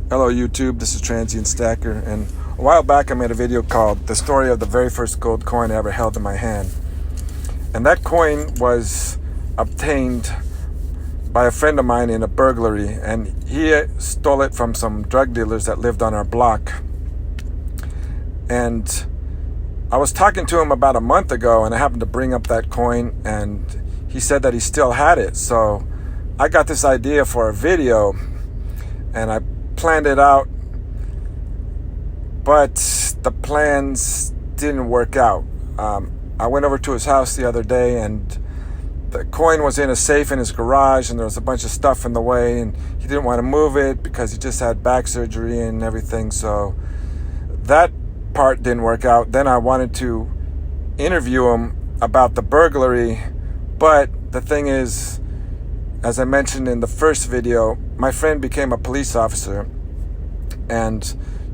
Hello YouTube, this is Transient Stacker, and a while back I made a video called The Story of the Very First Gold Coin I Ever Held in My Hand. And that coin was obtained by a friend of mine in a burglary, and he stole it from some drug dealers that lived on our block. And I was talking to him about a month ago, and I happened to bring up that coin, and he said that he still had it. So I got this idea for a video, and I planned it out, but the plans didn't work out. I went over to his house the other day, and the coin was in a safe in his garage, and there was a bunch of stuff in the way, and he didn't want to move it because he just had back surgery and everything. So that part didn't work out. Then I wanted to interview him about the burglary, but the thing is, as I mentioned in the first video, my friend became a police officer, and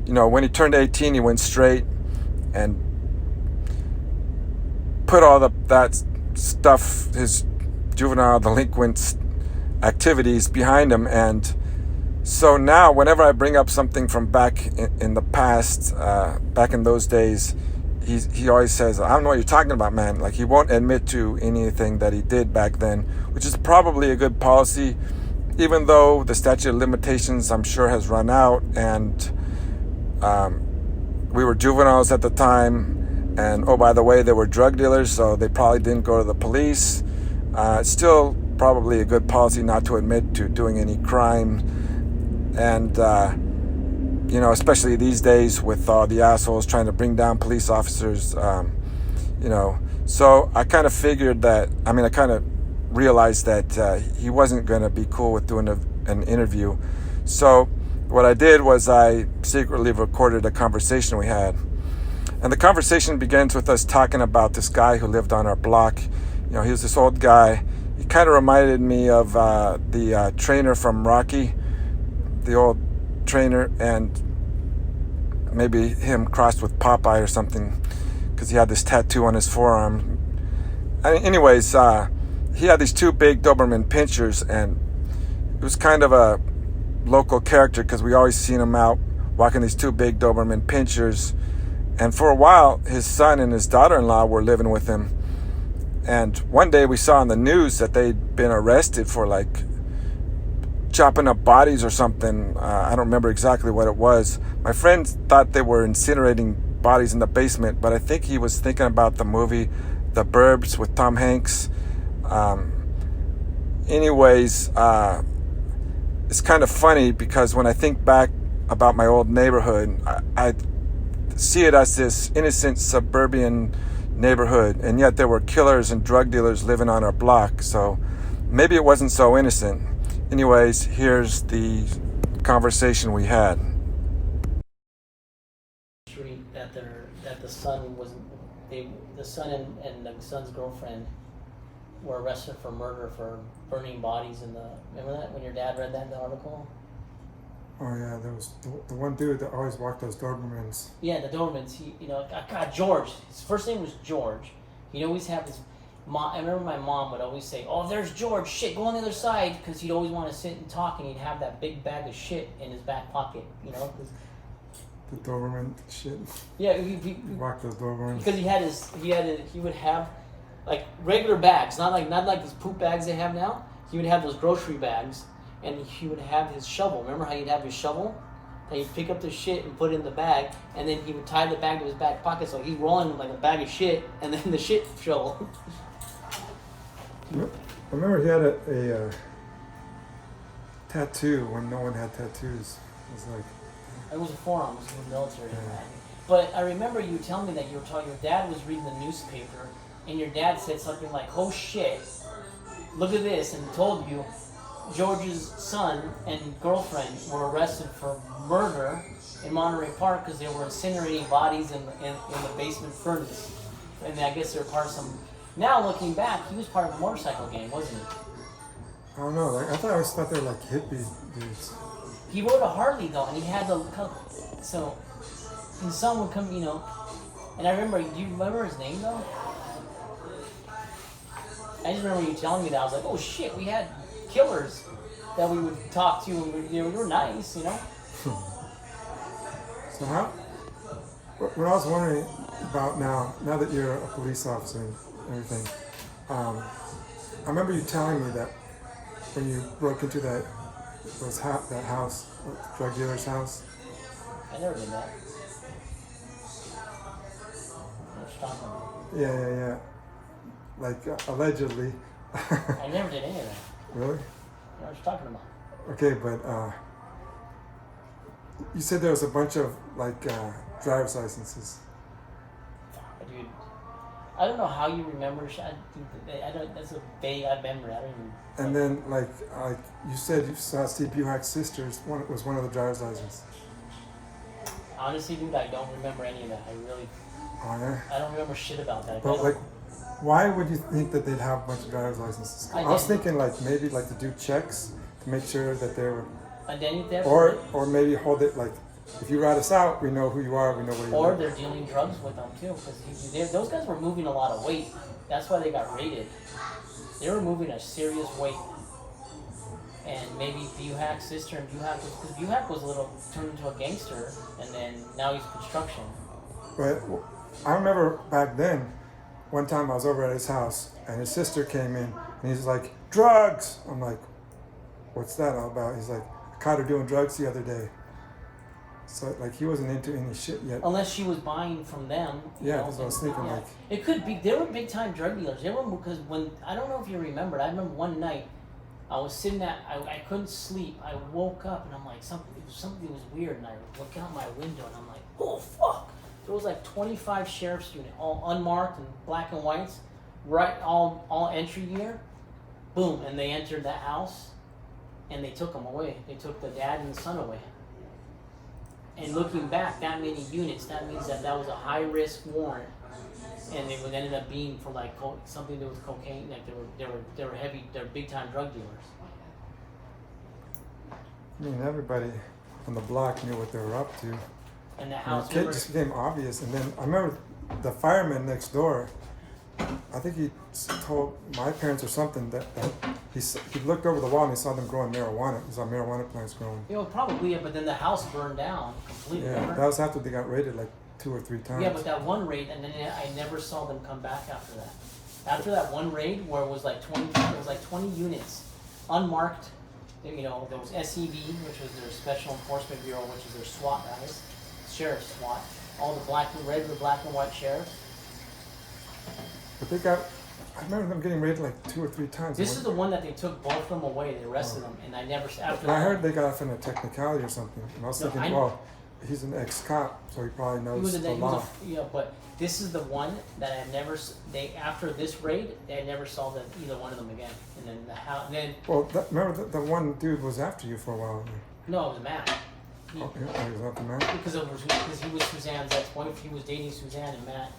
when he turned 18, he went straight and put all that stuff, his juvenile delinquent activities, behind him. And so now whenever I bring up something from back in the past, back in those days, he always says, "I don't know what you're talking about, man." Like, he won't admit to anything that he did back then, which is probably a good policy, even though the statute of limitations, I'm sure, has run out, and we were juveniles at the time, and oh, by the way, they were drug dealers, so they probably didn't go to the police. It's still probably a good policy not to admit to doing any crime, and especially these days with all the assholes trying to bring down police officers, So I kind of figured that, I kind of realized that he wasn't going to be cool with doing an interview. So what I did was I secretly recorded a conversation we had. And the conversation begins with us talking about this guy who lived on our block. He was this old guy. He kind of reminded me of the trainer from Rocky, the old trainer, and maybe him crossed with Popeye or something, because he had this tattoo on his forearm. Anyways, he had these two big Doberman pinchers, and it was kind of a local character because we always seen him out walking these two big Doberman pinchers. And for a while, his son and his daughter-in-law were living with him. And one day we saw on the news that they'd been arrested for chopping up bodies or something. I don't remember exactly what it was. My friend thought they were incinerating bodies in the basement, but I think he was thinking about the movie The Burbs with Tom Hanks. It's kind of funny because when I think back about my old neighborhood, I see it as this innocent suburban neighborhood, and yet there were killers and drug dealers living on our block. So maybe it wasn't so innocent. Anyways, here's the conversation we had. That the son was, the son and the son's girlfriend were arrested for murder for burning bodies in the. Remember that when your dad read that in the article? Oh yeah, there was the one dude that always walked those Dobermans. Yeah, the Dobermans. God, George. His first name was George. He'd always have this. I remember my mom would always say, "Oh, there's George. Shit, go on the other side," because he'd always want to sit and talk, and he'd have that big bag of shit in his back pocket. The Doberman shit. Yeah, he walked those Dobermans because he would have regular bags, not like these poop bags they have now. He would have those grocery bags, and he would have his shovel. Remember how he'd have his shovel? And he'd pick up the shit and put it in the bag, and then he would tie the bag to his back pocket, so he's rolling with a bag of shit, and then the shit shovel. I remember he had a tattoo when no one had tattoos. It was a forearm, it was in the military. Yeah. But I remember you telling me that your dad was reading the newspaper, and your dad said something like, "Oh shit, look at this," and told you George's son and girlfriend were arrested for murder in Monterey Park because they were incinerating bodies in the basement furnace. And I guess they were part of some. Now looking back, he was part of a motorcycle gang, wasn't he? I don't know. I always thought they were hippie dudes. He rode a Harley though, and he had so his son would come, And I remember. Do you remember his name though? I just remember you telling me that. I was like, oh shit, we had killers that we would talk to, and they were nice, So what I was wondering about now that you're a police officer and everything, I remember you telling me that when you broke into that house, drug dealer's house. I never did that. What you talking about? Yeah. Like allegedly. I never did any of that. Really? What are you talking about? Okay, but you said there was a bunch of like driver's licenses. Dude, I don't know how you remember. I don't. That's a vague memory. I don't even. And then like you said you saw Steve Buhack's sister's was one of the driver's licenses. Honestly, dude, I don't remember any of that. I really. Oh yeah. I don't remember shit about that. But like, why would you think that they'd have a bunch of driver's licenses? I was thinking like maybe like to do checks to make sure that they were. Identity theft. Or maybe hold it like. If you rat us out, we know who you are, we know where you are. Or they're dealing drugs with them too, because those guys were moving a lot of weight. That's why they got raided. They were moving a serious weight. And maybe Buhack's sister and because Buhack was turned into a gangster, and then now he's construction. But I remember back then, one time I was over at his house, and his sister came in, and he's like, drugs! I'm like, what's that all about? He's like, I caught her doing drugs the other day. So like he wasn't into any shit yet. Unless she was buying from them. Yeah, that's what I was thinking. Yeah. Like it could be. They were big time drug dealers. They were because when I don't know if you remember. I remember one night I was sitting I couldn't sleep. I woke up and I'm like something was weird, and I look out my window and I'm like, oh fuck! There was like 25 sheriff's units, all unmarked and black and whites, right? All entry gear. Boom! And they entered the house, and they took them away. They took the dad and the son away. And looking back, that many units, that means that was a high-risk warrant, and it would ended up being for like something to do with cocaine. Like they were they're big-time drug dealers. I mean, everybody on the block knew what they were up to. And the house. It just became obvious. And then I remember the fireman next door. I think he told my parents or something that he looked over the wall and he saw them growing marijuana. He saw marijuana plants growing. Probably, yeah, but then the house burned down completely. Yeah, that was after they got raided like 2 or 3 times. Yeah, but that one raid, and then I never saw them come back after that. After that one raid where it was like 20 units, unmarked. There was SEB, which was their Special Enforcement Bureau, which is their SWAT guys, sheriff's SWAT. All the regular black and white sheriffs. But I remember them getting raided like 2 or 3 times. This is the one that they took both of them away. They arrested them, and I never after. I heard they got off in a technicality or something, and I was thinking, well, he's an ex-cop, so he probably knows the law. But this is the one that I never. After this raid, I never saw either one of them again. And then the house. Well, remember the one dude was after you for a while. No, it was Matt. He was after Matt because he was Suzanne's ex-wife. He was dating Suzanne and Matt.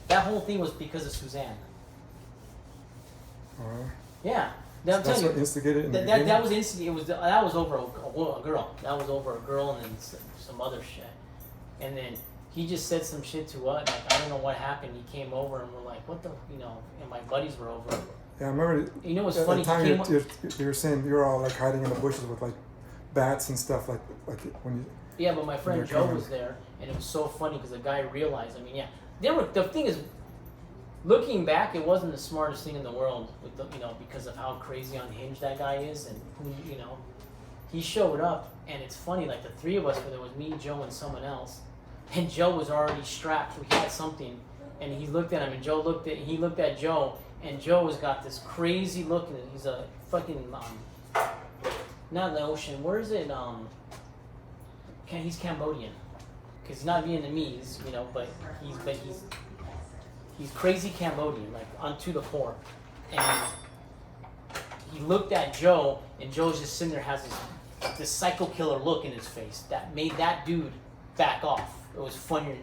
That whole thing was because of Suzanne. Yeah. That's what instigated it. That was instigated. That was over a girl. That was over a girl and then some other shit. And then he just said some shit to us. Like I don't know what happened. He came over and we're like, what the, and my buddies were over. Yeah, I remember. What's funny? At the time you were saying you were all like hiding in the bushes with like bats and stuff like when you. Yeah, but my friend Joe was there, and it was so funny because the guy realized. I mean, yeah. The thing is, looking back, it wasn't the smartest thing in the world, with because of how crazy unhinged that guy is, and who, he showed up, and it's funny, like the 3 of us, where there was me, Joe, and someone else, and Joe was already strapped, he had something, and he looked at him, and he looked at Joe, and Joe has got this crazy look, and he's a fucking, not Laotian, where is it, he's Cambodian. Because he's not Vietnamese, but he's crazy Cambodian, like unto the core. And he looked at Joe, and Joe's just sitting there, has this psycho killer look in his face that made that dude back off. It was funny,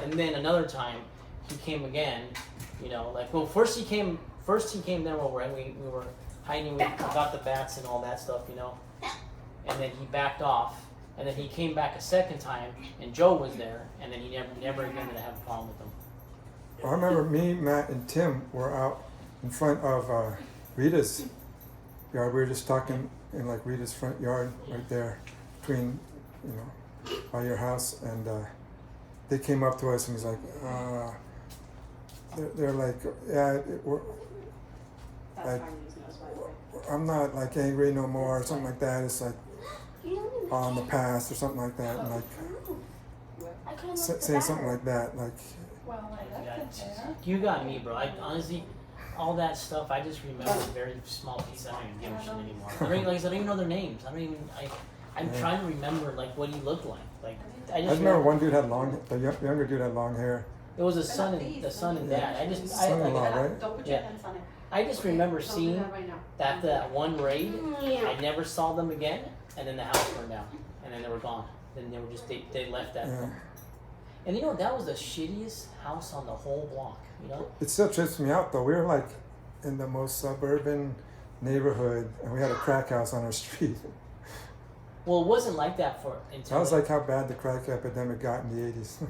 and then another time he came again, first he came there where we were hiding, we got the bats and all that stuff, and then he backed off. And then he came back a second time, and Joe was there, and then he never again did I have a problem with him. Well, I remember me, Matt, and Tim were out in front of Rita's yard. We were just talking in like Rita's front yard right there, between, by your house, and they came up to us and he's like, they're like, yeah, like, I'm not like angry no more or something like that. It's like on the past or something like that, and like saying something like that, like. You got me, bro. I honestly, all that stuff, I just remember a very small piece. I don't even give a shit anymore. Like I said, I don't even know their names. I'm trying to remember like what he looked like. Like I just remember one dude had the younger dude had long hair. It was the son and dad. Son-in-law, right? Don't put your hands on it. I just remember seeing that one raid. I never saw them again, and then the house burned down, and then they were gone. Then they were just they left that. Yeah. And that was the shittiest house on the whole block. It still trips me out though. We were like in the most suburban neighborhood, and we had a crack house on our street. Well, it wasn't like that That was like how bad the crack epidemic got in the 80s.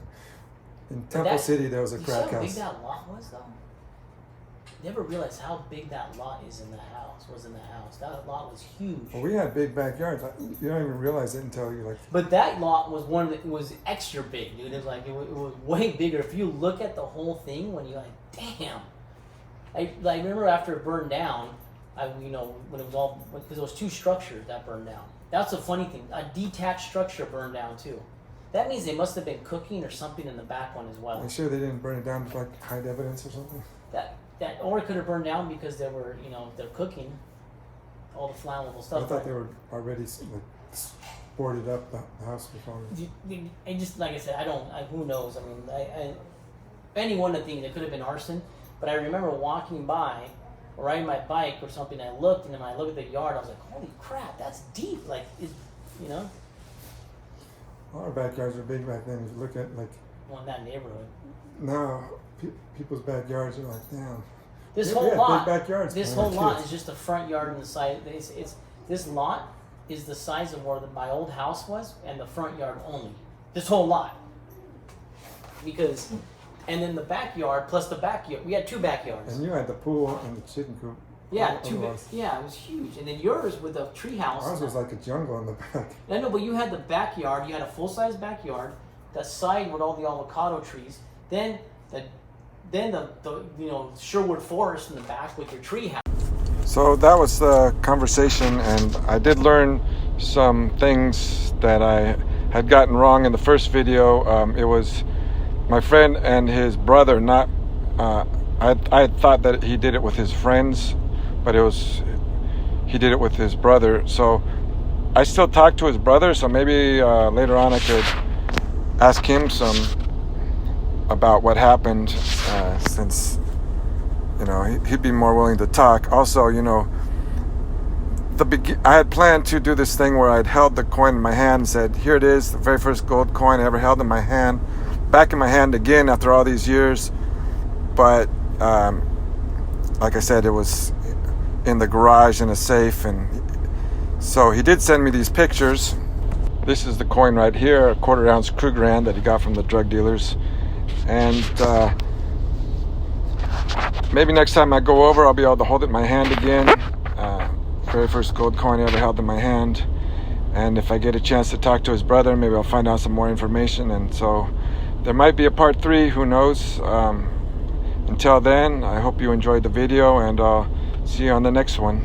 In Temple City, there was a crack house. You see how big that lot was, though? Never realized how big that lot was in the house. That lot was huge. Well, we had big backyards. You don't even realize it until you like. But that lot was one that was extra big, dude. It was way bigger. If you look at the whole thing, when you're like, damn. I remember after it burned down, when it was all, because there was 2 structures that burned down. That's the funny thing. A detached structure burned down too. That means they must have been cooking or something in the back one as well. Are you sure they didn't burn it down to like hide evidence or something? Or it could have burned down because they were, they're cooking all the flammable stuff. I thought they were already like boarded up the house before. And just like I said, who knows? I mean, any one of the things, it could have been arson. But I remember walking by, or riding my bike or something. I looked, and then when I looked at the yard, I was like, "Holy crap, that's deep!" Like, All our backyards were big back then. If you look at like. Well, in that neighborhood. Now, people's backyards are like, damn. This whole lot. Big backyards. This whole lot is just the front yard and the side. This lot is the size of where my old house was, and the front yard only. This whole lot. And then the backyard plus the backyard. We had 2 backyards. And you had the pool and the chicken coop. Yeah, it was huge. And then yours with the tree house. Ours was like a jungle in the back. I know, but you had the backyard. You had a full-size backyard. The side with all the avocado trees. Then the Sherwood Forest in the back with your tree house. So that was the conversation, and I did learn some things that I had gotten wrong in the first video. It was my friend and his brother, not I thought that he did it with his friends, but he did it with his brother. So I still talk to his brother, so maybe later on I could ask him about what happened, since he'd be more willing to talk. Also, I had planned to do this thing where I'd held the coin in my hand and said, here it is, the very first gold coin I ever held in my hand, back in my hand again after all these years. But like I said, it was in the garage in a safe, and so he did send me these pictures. This is the coin right here, a 1/4 ounce Kruger that he got from the drug dealers. And maybe next time I go over, I'll be able to hold it in my hand again. Very first gold coin I ever held in my hand. And if I get a chance to talk to his brother, maybe I'll find out some more information. And so there might be a part 3, who knows. Until then, I hope you enjoyed the video, and I'll see you on the next one.